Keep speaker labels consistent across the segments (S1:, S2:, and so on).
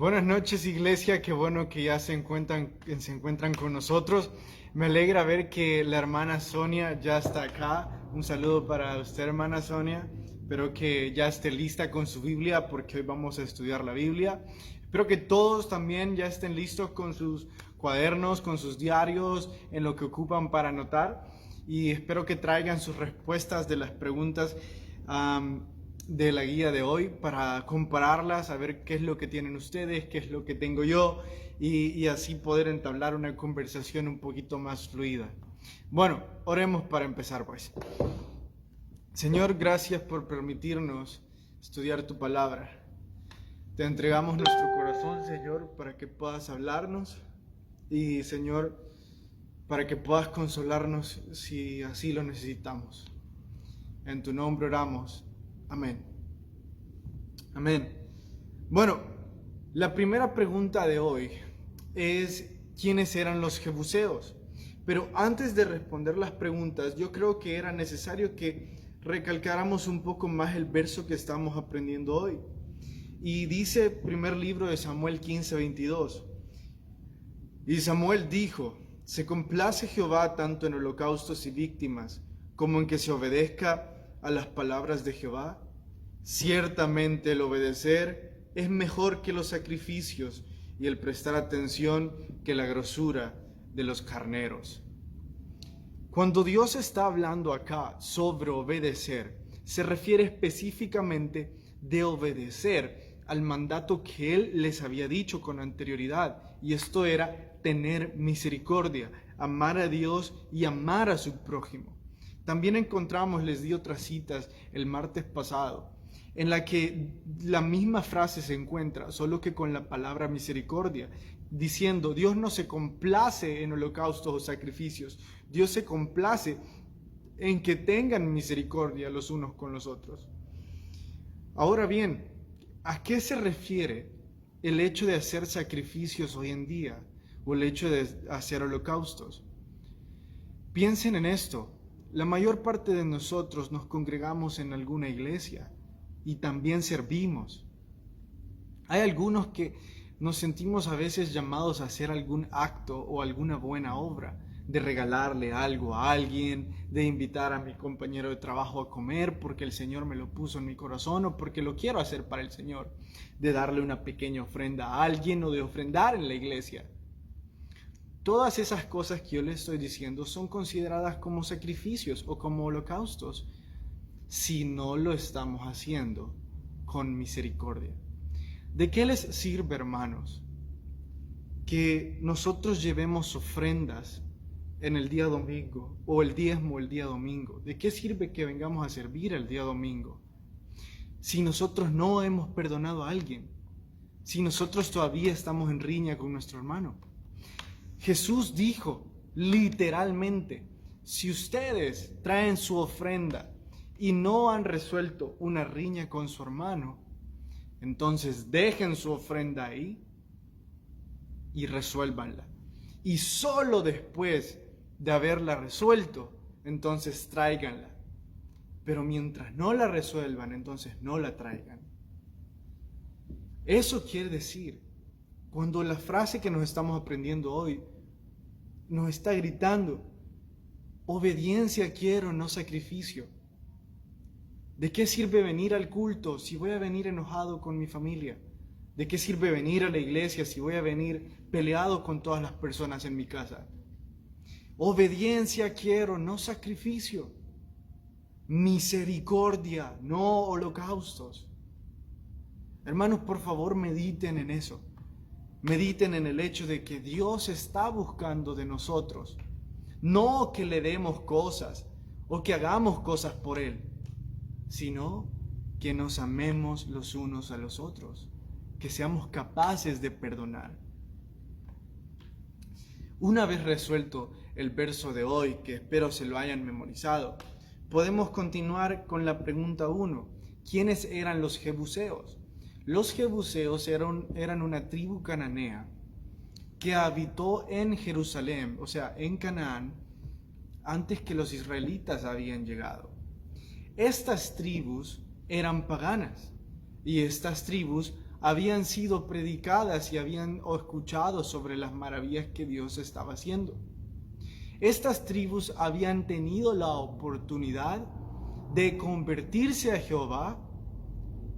S1: Buenas noches, iglesia. Qué bueno que ya se encuentran con nosotros. Me alegra ver que la hermana Sonia ya está acá. Un saludo para usted, hermana Sonia. Espero que ya esté lista con su Biblia porque hoy vamos a estudiar la Biblia. Espero que todos también ya estén listos con sus cuadernos, con sus diarios, en lo que ocupan para anotar. Y espero que traigan sus respuestas de las preguntas de la guía de hoy para compararlas, a ver qué es lo que tienen ustedes, qué es lo que tengo yo y así poder entablar una conversación un poquito más fluida. Bueno, oremos para empezar pues. Señor, gracias por permitirnos estudiar tu palabra. Te entregamos nuestro corazón, Señor, para que puedas hablarnos y, Señor, para que puedas consolarnos si así lo necesitamos. En tu nombre oramos. Amén. Amén. Bueno, la primera pregunta de hoy es ¿quiénes eran los jebuseos? Pero antes de responder las preguntas, yo creo que era necesario que recalcáramos un poco más el verso que estamos aprendiendo hoy. Y dice primer libro de Samuel 15:22. Y Samuel dijo: se complace Jehová tanto en holocaustos y víctimas, como en que se obedezca a las palabras de Jehová. Ciertamente el obedecer es mejor que los sacrificios, y el prestar atención que la grosura de los carneros. Cuando Dios está hablando acá sobre obedecer, se refiere específicamente de obedecer al mandato que Él les había dicho con anterioridad, y esto era tener misericordia, amar a Dios y amar a su prójimo. También encontramos, les di otras citas el martes pasado, en la que la misma frase se encuentra, solo que con la palabra misericordia, diciendo: Dios no se complace en holocaustos o sacrificios, Dios se complace en que tengan misericordia los unos con los otros. Ahora bien, ¿a qué se refiere el hecho de hacer sacrificios hoy en día o el hecho de hacer holocaustos? Piensen en esto. La mayor parte de nosotros nos congregamos en alguna iglesia y también servimos. Hay algunos que nos sentimos a veces llamados a hacer algún acto o alguna buena obra, de regalarle algo a alguien, de invitar a mi compañero de trabajo a comer porque el Señor me lo puso en mi corazón o porque lo quiero hacer para el Señor, de darle una pequeña ofrenda a alguien o de ofrendar en la iglesia. Todas esas cosas que yo les estoy diciendo son consideradas como sacrificios o como holocaustos si no lo estamos haciendo con misericordia. ¿De qué les sirve, hermanos, que nosotros llevemos ofrendas en el día domingo o el diezmo el día domingo? ¿De qué sirve que vengamos a servir el día domingo si nosotros no hemos perdonado a alguien? Si nosotros todavía estamos en riña con nuestro hermano. Jesús dijo literalmente: si ustedes traen su ofrenda y no han resuelto una riña con su hermano, entonces dejen su ofrenda ahí y resuélvanla. Y solo después de haberla resuelto, entonces tráiganla. Pero mientras no la resuelvan, entonces no la traigan. Eso quiere decir, cuando la frase que nos estamos aprendiendo hoy nos está gritando: obediencia quiero, no sacrificio. ¿De qué sirve venir al culto si voy a venir enojado con mi familia? ¿De qué sirve venir a la iglesia si voy a venir peleado con todas las personas en mi casa? Obediencia quiero, no sacrificio. Misericordia, no holocaustos. Hermanos, por favor, mediten en eso. Mediten en el hecho de que Dios está buscando de nosotros, no que le demos cosas o que hagamos cosas por Él, sino que nos amemos los unos a los otros, que seamos capaces de perdonar. Una vez resuelto el verso de hoy, que espero se lo hayan memorizado, podemos continuar con la pregunta 1. ¿Quiénes eran los jebuseos? Los jebuseos eran una tribu cananea que habitó en Jerusalén, o sea, en Canaán, antes que los israelitas habían llegado. Estas tribus eran paganas y estas tribus habían sido predicadas y habían escuchado sobre las maravillas que Dios estaba haciendo. Estas tribus habían tenido la oportunidad de convertirse a Jehová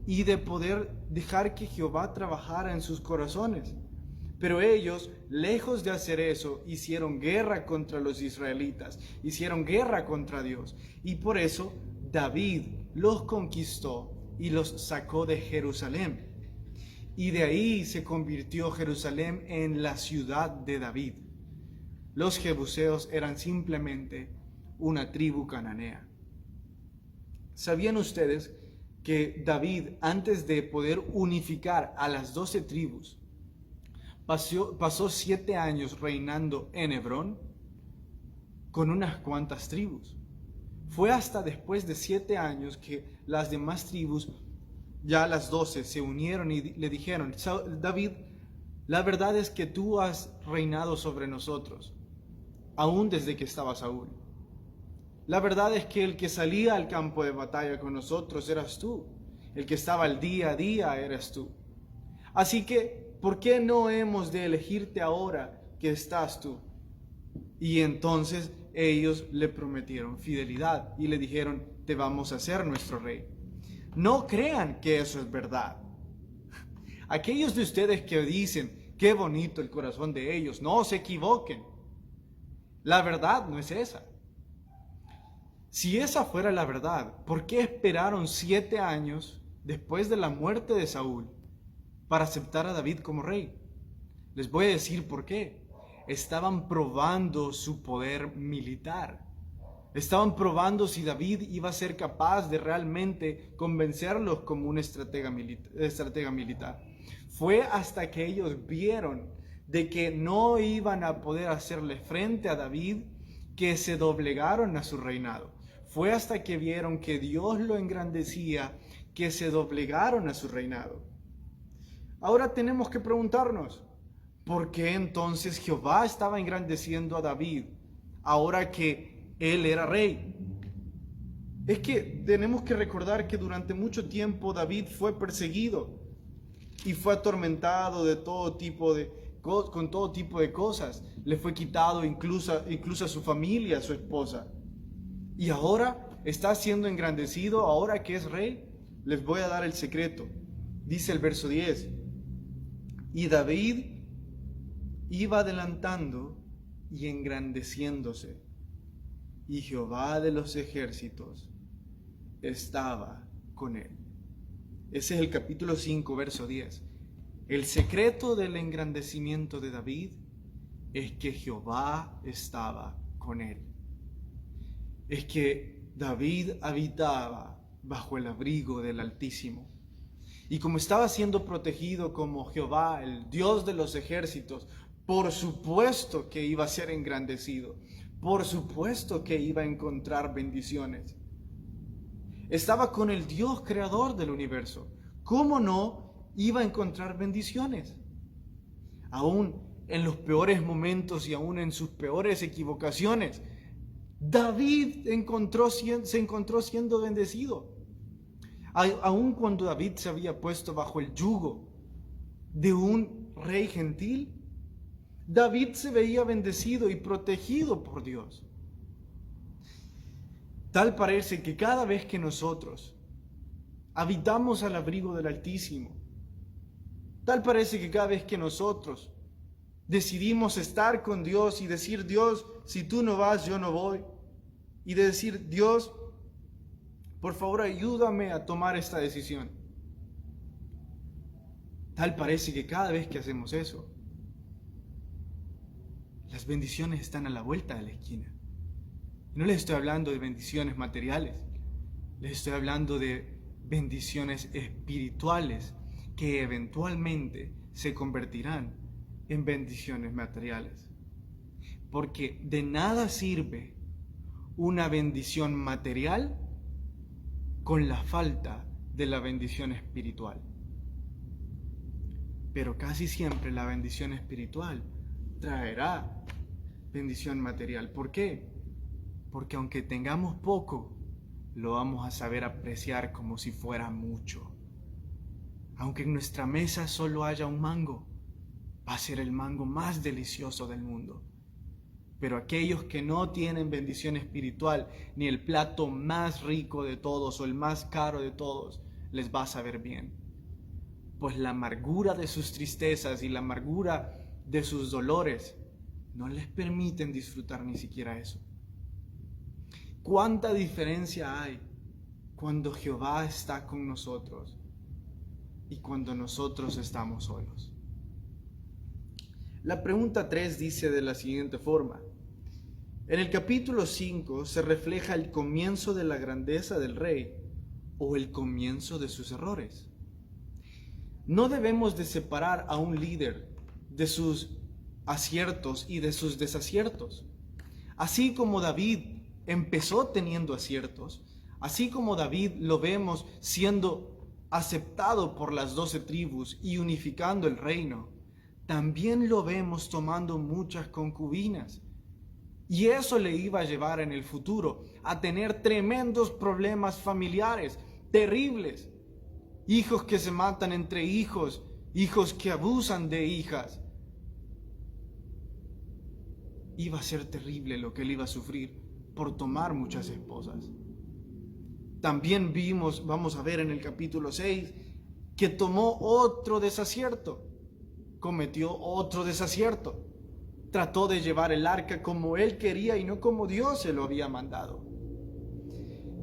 S1: y de poder dejar que Jehová trabajara en sus corazones. Pero ellos, lejos de hacer eso, hicieron guerra contra los israelitas, hicieron guerra contra Dios. Y por eso David los conquistó y los sacó de Jerusalén. Y de ahí se convirtió Jerusalén en la ciudad de David. Los jebuseos eran simplemente una tribu cananea. ¿Sabían ustedes que David, antes de poder unificar a las 12 tribus, pasó 7 años reinando en Hebrón con unas cuantas tribus? Fue hasta después de 7 años que las demás tribus, ya las 12, se unieron y le dijeron: David, la verdad es que tú has reinado sobre nosotros, aún desde que estaba Saúl. La verdad es que el que salía al campo de batalla con nosotros eras tú. El que estaba al día a día eras tú. Así que, ¿por qué no hemos de elegirte ahora que estás tú? Y entonces ellos le prometieron fidelidad y le dijeron: te vamos a hacer nuestro rey. No crean que eso es verdad. Aquellos de ustedes que dicen: qué bonito el corazón de ellos, no se equivoquen. La verdad no es esa. Si esa fuera la verdad, ¿por qué esperaron 7 años después de la muerte de Saúl para aceptar a David como rey? Les voy a decir por qué. Estaban probando su poder militar. Estaban probando si David iba a ser capaz de realmente convencerlos como un estratega militar. Fue hasta que ellos vieron de que no iban a poder hacerle frente a David que se doblegaron a su reinado. Fue hasta que vieron que Dios lo engrandecía que se doblegaron a su reinado. Ahora tenemos que preguntarnos: ¿por qué entonces Jehová estaba engrandeciendo a David ahora que él era rey? Es que tenemos que recordar que durante mucho tiempo David fue perseguido y fue atormentado con todo tipo de cosas. Le fue quitado incluso a su familia, a su esposa. Y ahora está siendo engrandecido, ahora que es rey. Les voy a dar el secreto. Dice el verso 10: y David iba adelantando y engrandeciéndose, y Jehová de los ejércitos estaba con él. Ese es el capítulo 5, verso 10. El secreto del engrandecimiento de David es que Jehová estaba con él. Es que David habitaba bajo el abrigo del Altísimo. Y como estaba siendo protegido como Jehová, el Dios de los ejércitos, por supuesto que iba a ser engrandecido. Por supuesto que iba a encontrar bendiciones. Estaba con el Dios creador del universo. ¿Cómo no iba a encontrar bendiciones? Aún en los peores momentos y aún en sus peores equivocaciones, David se encontró siendo bendecido. Aun cuando David se había puesto bajo el yugo de un rey gentil, David se veía bendecido y protegido por Dios. Tal parece que cada vez que nosotros habitamos al abrigo del Altísimo, tal parece que cada vez que nosotros decidimos estar con Dios y decir: Dios, si tú no vas, yo no voy. Y de decir: Dios, por favor, ayúdame a tomar esta decisión. Tal parece que cada vez que hacemos eso, las bendiciones están a la vuelta de la esquina. No les estoy hablando de bendiciones materiales, les estoy hablando de bendiciones espirituales que eventualmente se convertirán en bendiciones materiales. Porque de nada sirve una bendición material con la falta de la bendición espiritual. Pero casi siempre la bendición espiritual traerá bendición material. ¿Por qué? Porque aunque tengamos poco, lo vamos a saber apreciar como si fuera mucho. Aunque en nuestra mesa solo haya un mango, va a ser el mango más delicioso del mundo. Pero aquellos que no tienen bendición espiritual, ni el plato más rico de todos o el más caro de todos, les va a saber bien. Pues la amargura de sus tristezas y la amargura de sus dolores no les permiten disfrutar ni siquiera eso. ¿Cuánta diferencia hay cuando Jehová está con nosotros y cuando nosotros estamos solos? La pregunta 3 dice de la siguiente forma: en el capítulo 5 se refleja el comienzo de la grandeza del rey o el comienzo de sus errores. No debemos de separar a un líder de sus aciertos y de sus desaciertos. Así como David empezó teniendo aciertos, así como David lo vemos siendo aceptado por las 12 tribus y unificando el reino, también lo vemos tomando muchas concubinas. Y eso le iba a llevar en el futuro a tener tremendos problemas familiares, terribles. Hijos que se matan entre hijos, hijos que abusan de hijas. Iba a ser terrible lo que él iba a sufrir por tomar muchas esposas. También vamos a ver en el capítulo 6, que tomó otro desacierto, cometió otro desacierto. Trató de llevar el arca como él quería y no como Dios se lo había mandado.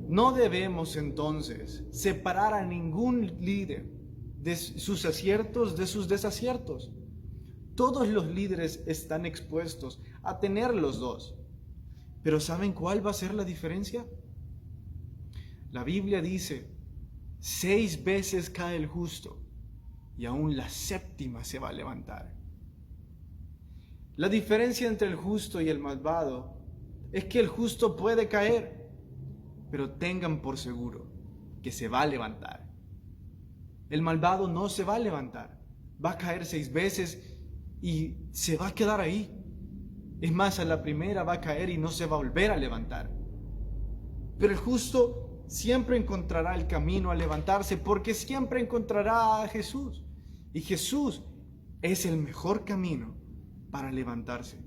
S1: No debemos entonces separar a ningún líder de sus aciertos de sus desaciertos. Todos los líderes están expuestos a tener los dos. Pero ¿saben cuál va a ser la diferencia? La Biblia dice, 6 veces cae el justo y aún la 7ª se va a levantar. La diferencia entre el justo y el malvado es que el justo puede caer, pero tengan por seguro que se va a levantar. El malvado no se va a levantar, va a caer 6 veces y se va a quedar ahí. Es más, a la primera va a caer y no se va a volver a levantar. Pero el justo siempre encontrará el camino a levantarse porque siempre encontrará a Jesús. Y Jesús es el mejor camino para levantarse.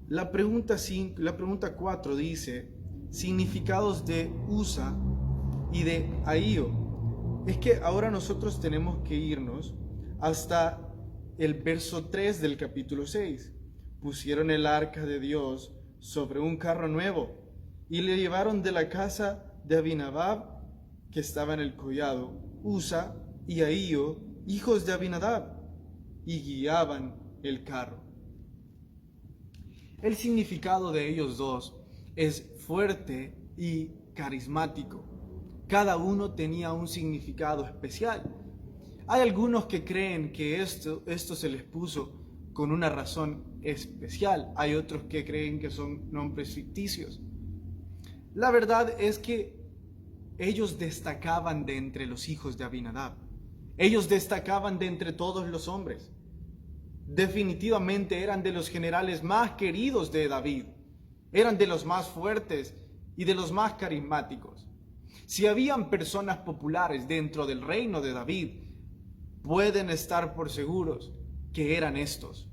S1: La pregunta 4 dice, significados de Usa y de Ahío. Es que ahora nosotros tenemos que irnos hasta el verso 3 del capítulo 6. Pusieron el arca de Dios sobre un carro nuevo y le llevaron de la casa de Abinadab, que estaba en el collado, Usa y Ahío, hijos de Abinadab, y guiaban el carro. El significado de ellos dos es fuerte y carismático. Cada uno tenía un significado especial. Hay algunos que creen que esto se les puso con una razón especial. Hay otros que creen que son nombres ficticios. La verdad es que ellos destacaban de entre los hijos de Abinadab. Ellos destacaban de entre todos los hombres. Definitivamente eran de los generales más queridos de David. Eran de los más fuertes y de los más carismáticos. Si habían personas populares dentro del reino de David, pueden estar por seguros que eran estos.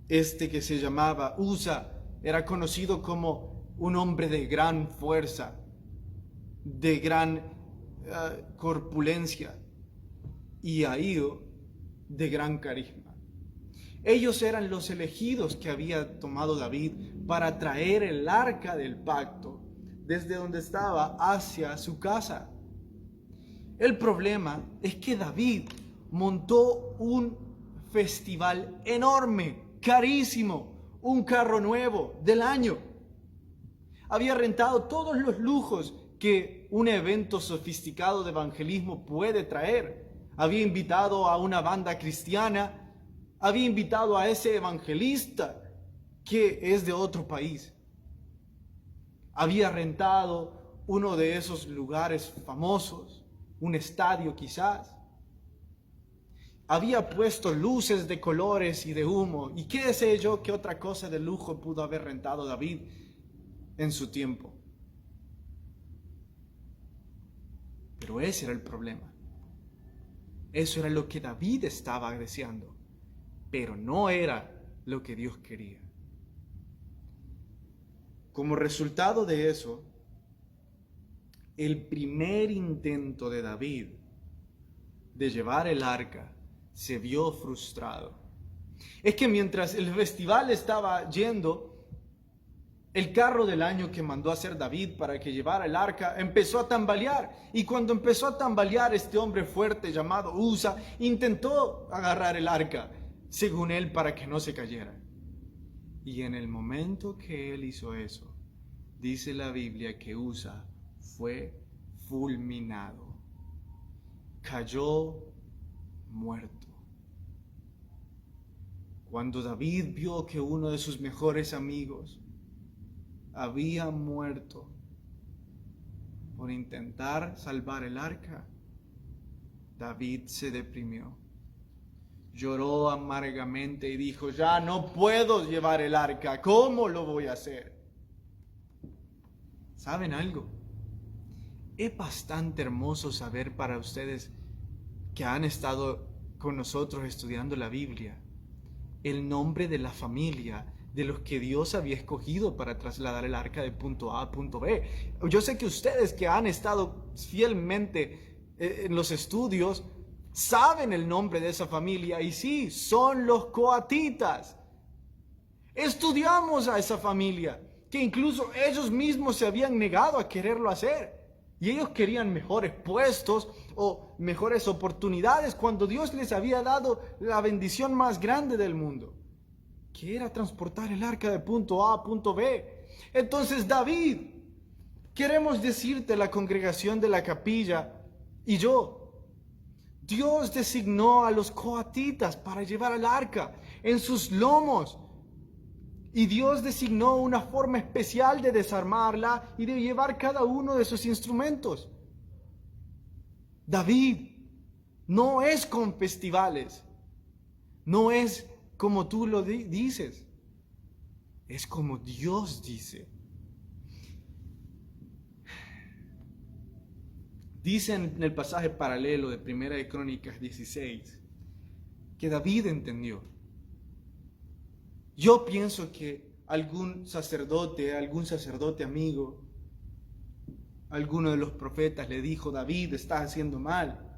S1: Este que se llamaba Usa era conocido como un hombre de gran fuerza, de gran corpulencia, y Ahío de gran carisma. Ellos eran los elegidos que había tomado David para traer el arca del pacto desde donde estaba hacia su casa. El problema es que David montó un festival enorme, carísimo, un carro nuevo del año. Había rentado todos los lujos que un evento sofisticado de evangelismo puede traer. Había invitado a una banda cristiana, había invitado a ese evangelista que es de otro país. Había rentado uno de esos lugares famosos, un estadio quizás. Había puesto luces de colores y de humo, y qué sé yo qué otra cosa de lujo pudo haber rentado David en su tiempo. Pero ese era el problema. Eso era lo que David estaba deseando, pero no era lo que Dios quería. Como resultado de eso, el primer intento de David de llevar el arca se vio frustrado. Es que mientras el festival estaba yendo, el carro del año que mandó a hacer David para que llevara el arca empezó a tambalear. Y cuando empezó a tambalear, este hombre fuerte llamado Usa intentó agarrar el arca, según él, para que no se cayera. Y en el momento que él hizo eso, dice la Biblia que Usa fue fulminado. Cayó muerto. Cuando David vio que uno de sus mejores amigos había muerto por intentar salvar el arca, David se deprimió. Lloró amargamente y dijo: ya no puedo llevar el arca, ¿cómo lo voy a hacer? ¿Saben algo? Es bastante hermoso saber para ustedes que han estado con nosotros estudiando la Biblia, el nombre de la familia de los que Dios había escogido para trasladar el arca de punto A a punto B. Yo sé que ustedes que han estado fielmente en los estudios saben el nombre de esa familia, y sí, son los coatitas. Estudiamos a esa familia, que incluso ellos mismos se habían negado a quererlo hacer. Y ellos querían mejores puestos o mejores oportunidades cuando Dios les había dado la bendición más grande del mundo, que era transportar el arca de punto A a punto B. Entonces, David, queremos decirte, la congregación de la capilla y yo, Dios designó a los coatitas para llevar el arca en sus lomos. Y Dios designó una forma especial de desarmarla y de llevar cada uno de sus instrumentos. David, no es con festivales, no es como tú lo dices, es como Dios dice. Dice en el pasaje paralelo de Primera de Crónicas 16 que David entendió. Yo pienso que algún sacerdote amigo, alguno de los profetas le dijo: David, estás haciendo mal.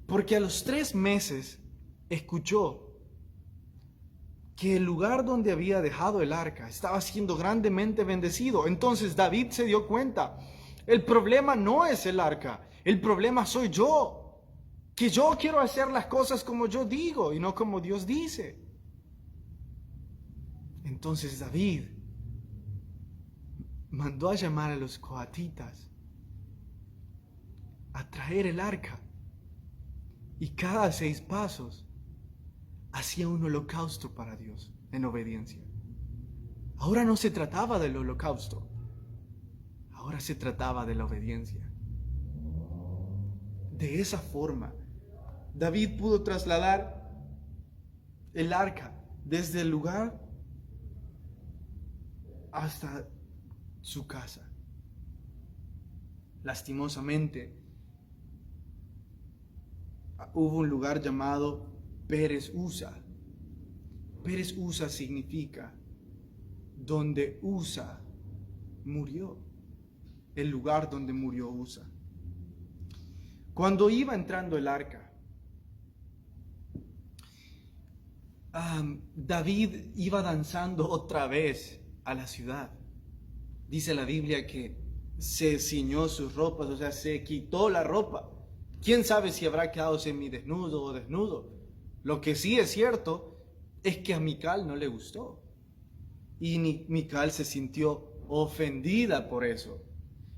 S1: Porque a los 3 meses escuchó que el lugar donde había dejado el arca estaba siendo grandemente bendecido. Entonces David se dio cuenta: el problema no es el arca, el problema soy yo, que yo quiero hacer las cosas como yo digo y no como Dios dice. Entonces David mandó a llamar a los coatitas a traer el arca, y cada 6 pasos hacía un holocausto para Dios en obediencia. Ahora no se trataba del holocausto, ahora se trataba de la obediencia. De esa forma, David pudo trasladar el arca desde el lugar hasta su casa. Lastimosamente, hubo un lugar llamado Pérez Usa. Pérez Usa significa donde Usa murió, el lugar donde murió Usa. Cuando iba entrando el arca, David iba danzando otra vez a la ciudad. Dice la Biblia que se ciñó sus ropas, o sea, se quitó la ropa. ¿Quién sabe si habrá quedado semidesnudo o desnudo? Lo que sí es cierto es que a Mical no le gustó. Y Mical se sintió ofendida por eso.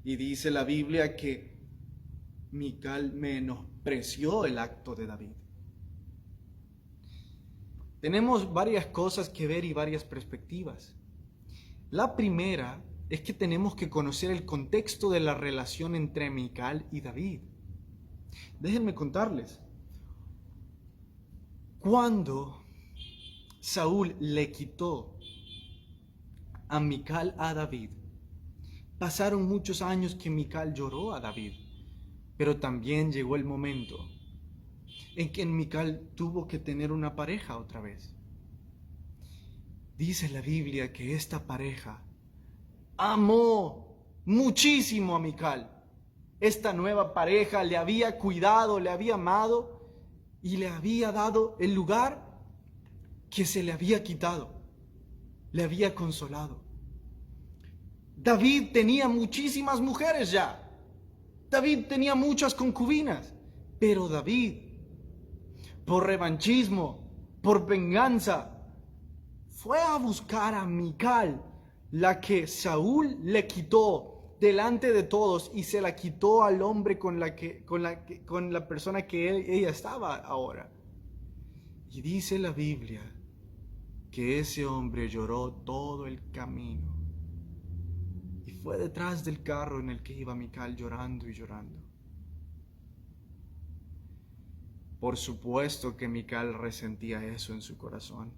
S1: Y dice la Biblia que Mical menospreció el acto de David. Tenemos varias cosas que ver y varias perspectivas. La primera es que tenemos que conocer el contexto de la relación entre Mical y David. Déjenme contarles. Cuando Saúl le quitó a Mical a David, pasaron muchos años que Mical lloró a David. Pero también llegó el momento en que Mical tuvo que tener una pareja otra vez. Dice la Biblia que esta pareja amó muchísimo a Mical. Esta nueva pareja le había cuidado, le había amado y le había dado el lugar que se le había quitado, le había consolado. David tenía muchísimas mujeres ya. David tenía muchas concubinas, pero David, por revanchismo, por venganza, fue a buscar a Mical, la que Saúl le quitó delante de todos y se la quitó al hombre con la persona que ella estaba ahora. Y dice la Biblia que ese hombre lloró todo el camino y fue detrás del carro en el que iba Mical llorando y llorando. Por supuesto que Mical resentía eso en su corazón.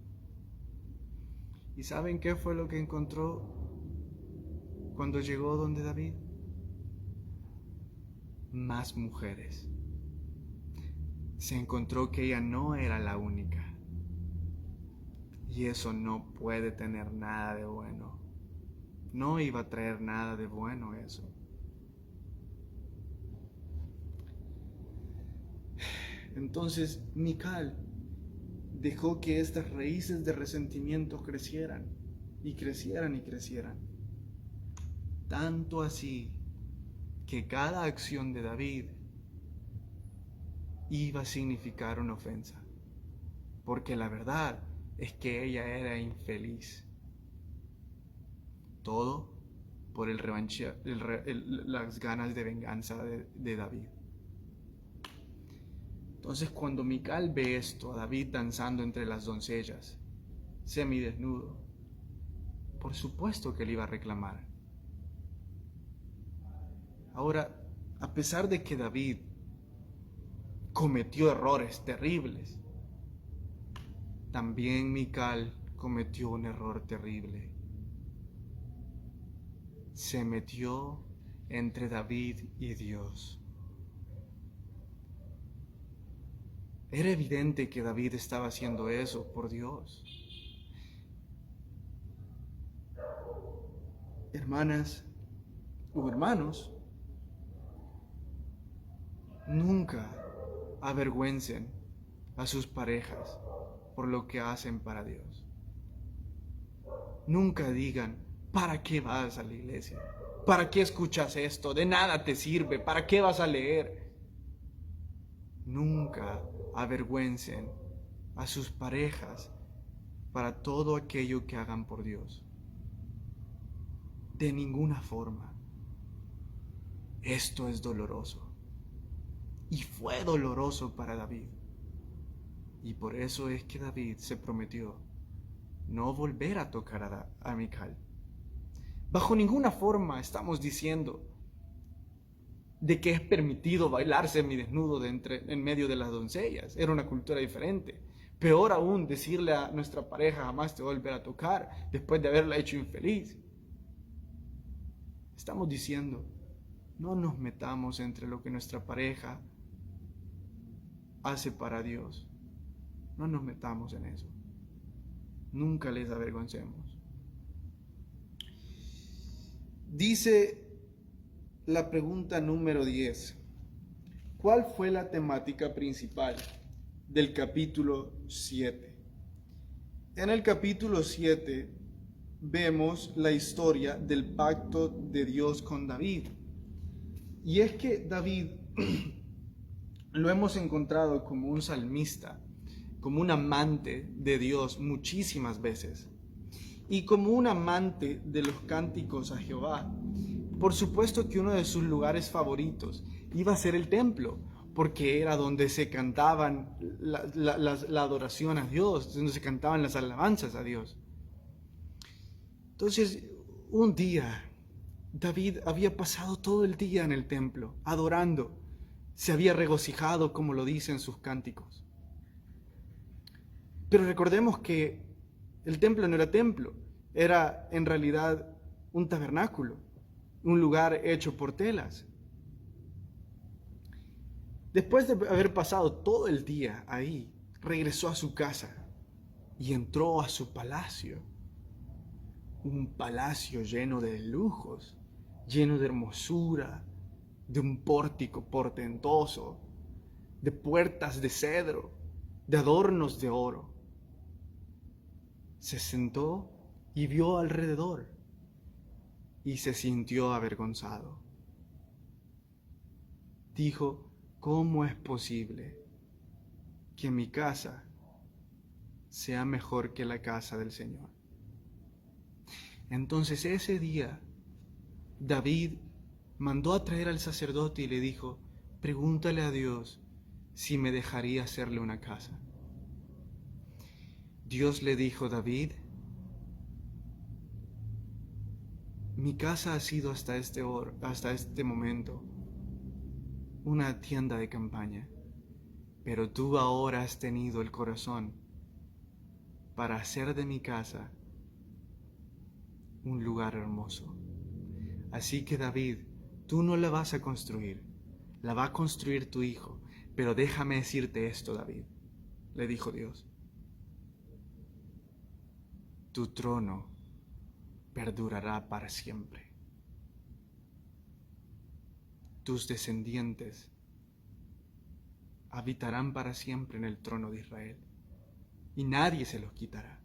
S1: ¿Y saben qué fue lo que encontró cuando llegó donde David? Más mujeres. Se encontró que ella no era la única. Y eso no puede tener nada de bueno. No iba a traer nada de bueno eso. Entonces Mical dejó que estas raíces de resentimiento crecieran y crecieran y crecieran. Tanto así que cada acción de David iba a significar una ofensa. Porque la verdad es que ella era infeliz. Todo por las ganas de venganza de David. Entonces cuando Mical ve esto, a David danzando entre las doncellas, semidesnudo, por supuesto que le iba a reclamar. Ahora, a pesar de que David cometió errores terribles, también Mical cometió un error terrible. Se metió entre David y Dios. Era evidente que David estaba haciendo eso por Dios. Hermanas o hermanos, nunca avergüencen a sus parejas por lo que hacen para Dios. Nunca digan, ¿para qué vas a la iglesia? ¿Para qué escuchas esto? De nada te sirve. ¿Para qué vas a leer? Nunca avergüencen a sus parejas para todo aquello que hagan por Dios. De ninguna forma. Esto es doloroso. Y fue doloroso para David. Y por eso es que David se prometió no volver a tocar a Mical. Bajo ninguna forma estamos diciendo de que es permitido bailar semidesnudo en medio de las doncellas. Era una cultura diferente. Peor aún, decirle a nuestra pareja jamás te volverá a tocar después de haberla hecho infeliz. Estamos diciendo, no nos metamos entre lo que nuestra pareja hace para Dios. No nos metamos en eso. Nunca les avergoncemos. Dice la pregunta número 10. ¿Cuál fue la temática principal del capítulo 7? En el capítulo 7 vemos la historia del pacto de Dios con David. Y es que David lo hemos encontrado como un salmista, como un amante de Dios muchísimas veces, y como un amante de los cánticos a Jehová. Por supuesto que uno de sus lugares favoritos iba a ser el templo, porque era donde se cantaban la adoración a Dios, donde se cantaban las alabanzas a Dios. Entonces, un día, David había pasado todo el día en el templo, adorando. Se había regocijado, como lo dicen sus cánticos. Pero recordemos que el templo no era templo, era en realidad un tabernáculo, un lugar hecho por telas. Después de haber pasado todo el día ahí, regresó a su casa y entró a su palacio. Un palacio lleno de lujos, lleno de hermosura, de un pórtico portentoso, de puertas de cedro, de adornos de oro. Se sentó y vio alrededor y se sintió avergonzado. Dijo, ¿cómo es posible que mi casa sea mejor que la casa del Señor? Entonces ese día David mandó a traer al sacerdote y le dijo, pregúntale a Dios si me dejaría hacerle una casa. Dios le dijo, David, mi casa ha sido hasta este momento una tienda de campaña, pero tú ahora has tenido el corazón para hacer de mi casa un lugar hermoso. Así que David, tú no la vas a construir, la va a construir tu hijo. Pero déjame decirte esto, David, le dijo Dios. Tu trono perdurará para siempre. Tus descendientes habitarán para siempre en el trono de Israel y nadie se los quitará.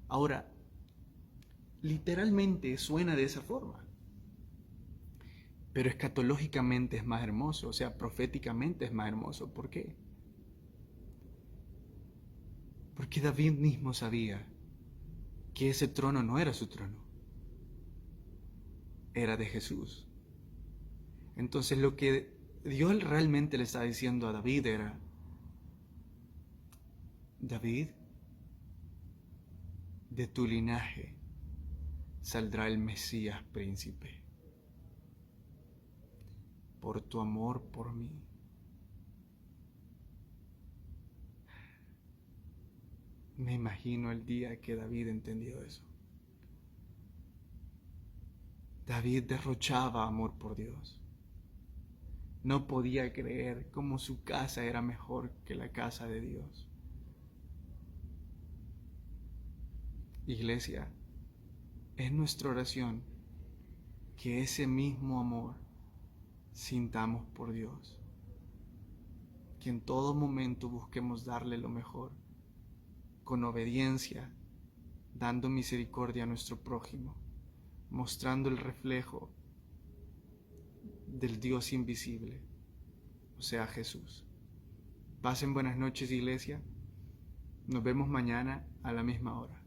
S1: Ahora, literalmente suena de esa forma, pero escatológicamente es más hermoso, o sea, proféticamente es más hermoso. ¿Por qué? Porque David mismo sabía que ese trono no era su trono, era de Jesús. Entonces lo que Dios realmente le estaba diciendo a David era, David, de tu linaje saldrá el Mesías príncipe, por tu amor por mí. Me imagino el día que David entendió eso. David derrochaba amor por Dios. No podía creer cómo su casa era mejor que la casa de Dios. Iglesia, es nuestra oración que ese mismo amor sintamos por Dios. Que en todo momento busquemos darle lo mejor, con obediencia, dando misericordia a nuestro prójimo, mostrando el reflejo del Dios invisible, o sea, Jesús. Pasen buenas noches, iglesia. Nos vemos mañana a la misma hora.